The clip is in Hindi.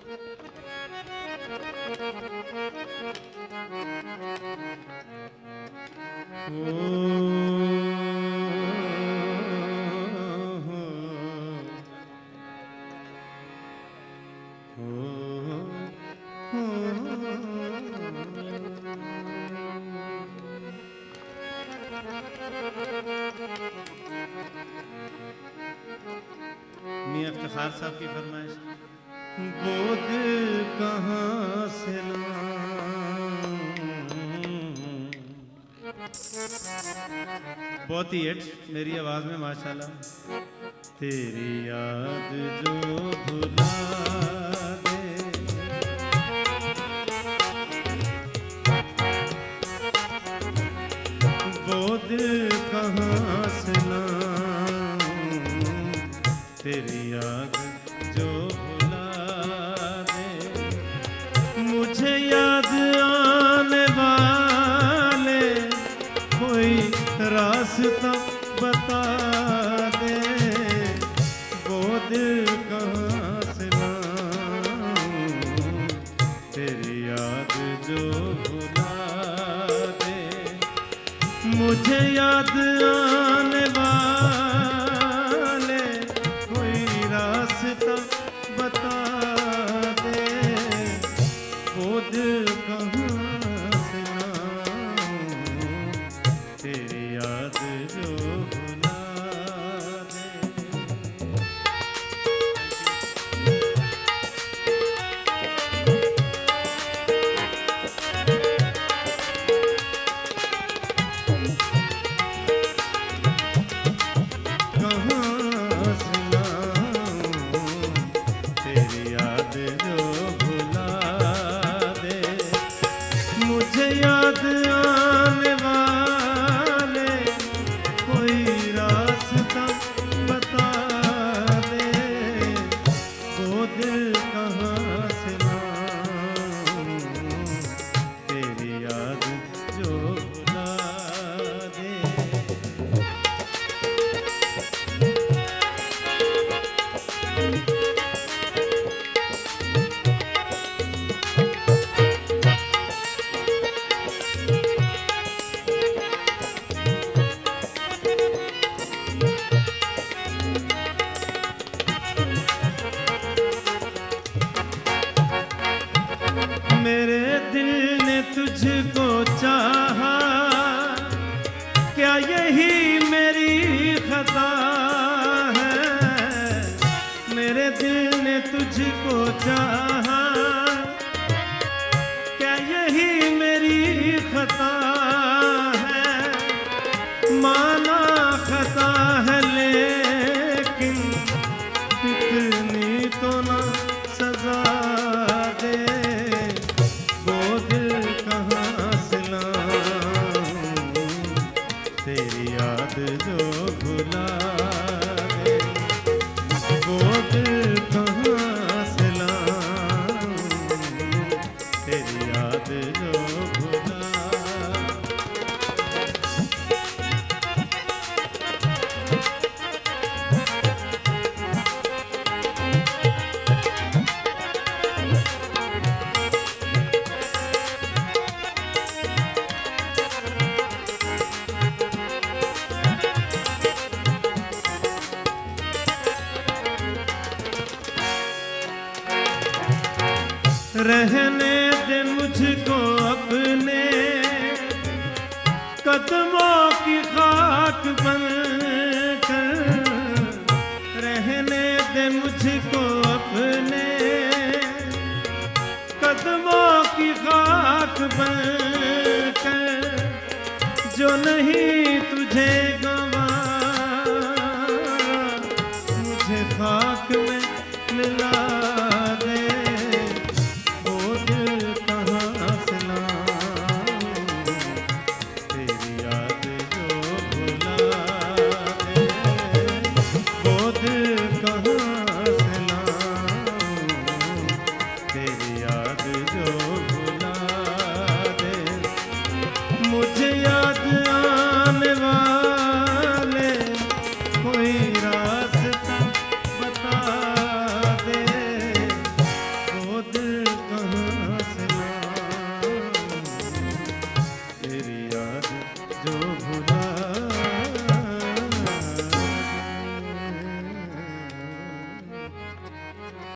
मियां इफ्तिखार साहब की फरमाइश। गोद कहाँ से बहुत ही हिट मेरी आवाज में माशाल्लाह। तेरी याद जो भुला दे, गोद कहाँ से तेरी याद जो भुला दे, मुझे याद आने वाले कोई रास्ता बता दे। वो दिल कहाँ से लाऊं तेरी याद जो भुला दे, मुझे याद आने वाले रास्ता बता दे। वो दिल कहाँ से लाऊं तेरी याद जो भुला दे। याद आने वाले कोई रास्ता बता दे। वो दिल कहाँ से लाऊं तेरी याद जो भुला दे। मेरे दिल ने तुझको चाहा, क्या यही मेरी खता है? मेरे दिल ने तुझको चाहा, क्या यही मेरी खता है? माना खता है लेकिन इतनी तो ना सजा दे। वो दिल कहाँ से लाऊं तेरी याद जो भुला दे। वो दिल कहाँ से लाऊं तेरी याद जो भुला। रहने दे मुझको अपने कदमों की खाक बनकर, रहने दे मुझको अपने कदमों की खाक बनकर। जो नहीं तुझे गंवारा मुझे खाक में मिला